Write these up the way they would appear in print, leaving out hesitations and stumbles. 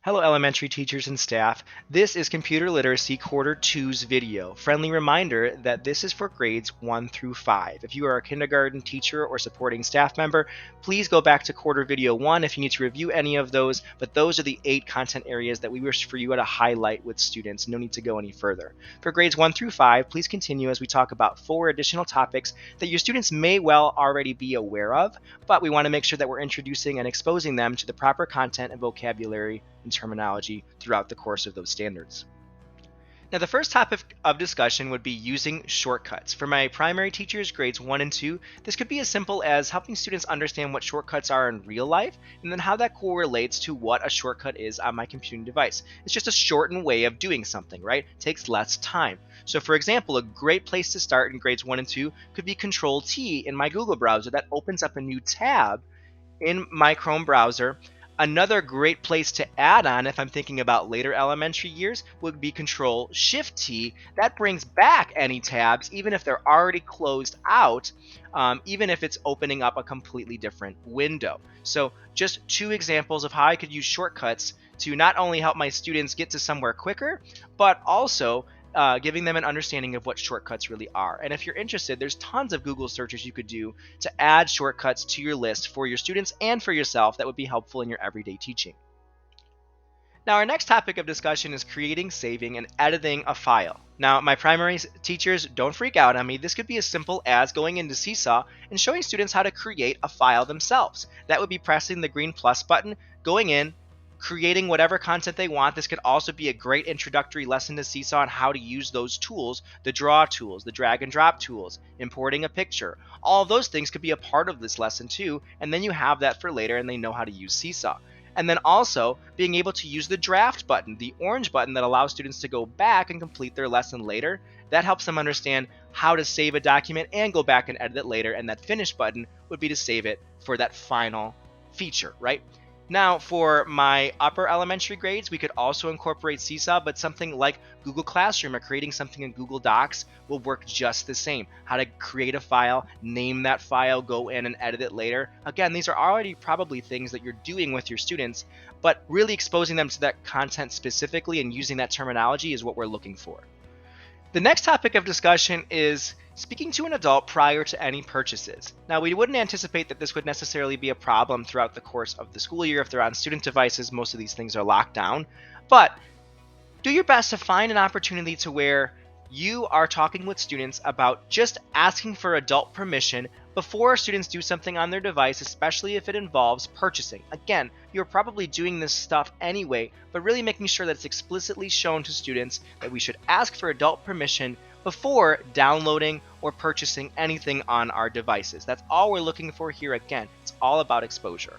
Hello elementary teachers and staff. This is Computer Literacy Quarter 2's video. Friendly reminder that this is for grades 1 through 5. If you are a kindergarten teacher or supporting staff member, please go back to quarter video 1 if you need to review any of those, but those are the 8 content areas that we wish for you to highlight with students. No need to go any further. For grades 1 through 5, please continue as we talk about 4 additional topics that your students may well already be aware of, but we want to make sure that we're introducing and exposing them to the proper content and vocabulary and terminology throughout the course of those standards. Now, the first topic of discussion would be using shortcuts. For my primary teachers, grades 1 and 2, this could be as simple as helping students understand what shortcuts are in real life and then how that correlates to what a shortcut is on my computing device. It's just a shortened way of doing something, right? It takes less time. So for example, a great place to start in grades 1 and 2 could be Control T in my Google browser. That opens up a new tab in my Chrome browser. Another great place to add on, if I'm thinking about later elementary years, would be Control Shift T. That brings back any tabs, even if they're already closed out, even if it's opening up a completely different window. So just 2 examples of how I could use shortcuts to not only help my students get to somewhere quicker, but also giving them an understanding of what shortcuts really are. And if you're interested, there's tons of Google searches you could do to add shortcuts to your list for your students and for yourself that would be helpful in your everyday teaching. Now, our next topic of discussion is creating, saving, and editing a file. Now, my primary teachers, don't freak out on me. This could be as simple as going into Seesaw and showing students how to create a file themselves. That would be pressing the green plus button, going in, creating whatever content they want. This could also be a great introductory lesson to Seesaw on how to use those tools, the draw tools, the drag and drop tools, importing a picture. All of those things could be a part of this lesson too, and then you have that for later and they know how to use Seesaw. And then also being able to use the draft button, the orange button that allows students to go back and complete their lesson later. That helps them understand how to save a document and go back and edit it later, and that finish button would be to save it for that final feature, right? Now, for my upper elementary grades, we could also incorporate Seesaw, but something like Google Classroom or creating something in Google Docs will work just the same. How to create a file, name that file, go in and edit it later. Again, these are already probably things that you're doing with your students, but really exposing them to that content specifically and using that terminology is what we're looking for. The next topic of discussion is speaking to an adult prior to any purchases. Now, we wouldn't anticipate that this would necessarily be a problem throughout the course of the school year if they're on student devices. Most of these things are locked down, but do your best to find an opportunity to where you are talking with students about just asking for adult permission before students do something on their device, especially if it involves purchasing. Again, you're probably doing this stuff anyway, but really making sure that it's explicitly shown to students that we should ask for adult permission before downloading or purchasing anything on our devices. That's all we're looking for here. Again, it's all about exposure.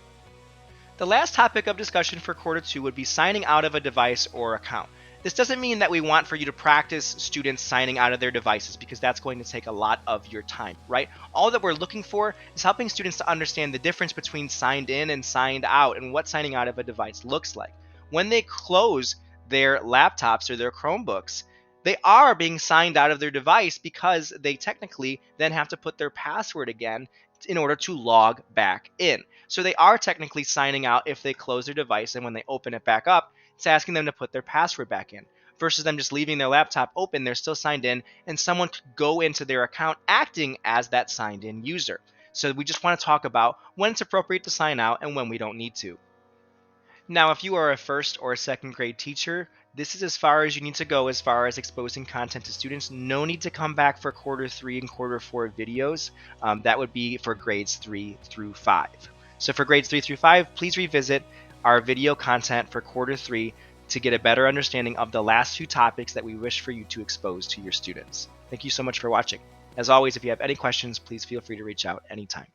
The last topic of discussion for quarter 2 would be signing out of a device or account. This doesn't mean that we want for you to practice students signing out of their devices, because that's going to take a lot of your time, right? All that we're looking for is helping students to understand the difference between signed in and signed out and what signing out of a device looks like. When they close their laptops or their Chromebooks, they are being signed out of their device because they technically then have to put their password again in order to log back in. So they are technically signing out if they close their device, and when they open it back up, it's asking them to put their password back in. Versus them just leaving their laptop open, they're still signed in, and someone could go into their account acting as that signed in user. So we just want to talk about when it's appropriate to sign out and when we don't need to. Now, if you are a first or second grade teacher, this is as far as you need to go as far as exposing content to students. No need to come back for quarter 3 and quarter 4 videos. That would be for grades 3 through 5. So for grades 3 through 5, please revisit our video content for quarter 3 to get a better understanding of the last 2 topics that we wish for you to expose to your students. Thank you so much for watching. As always, if you have any questions, please feel free to reach out anytime.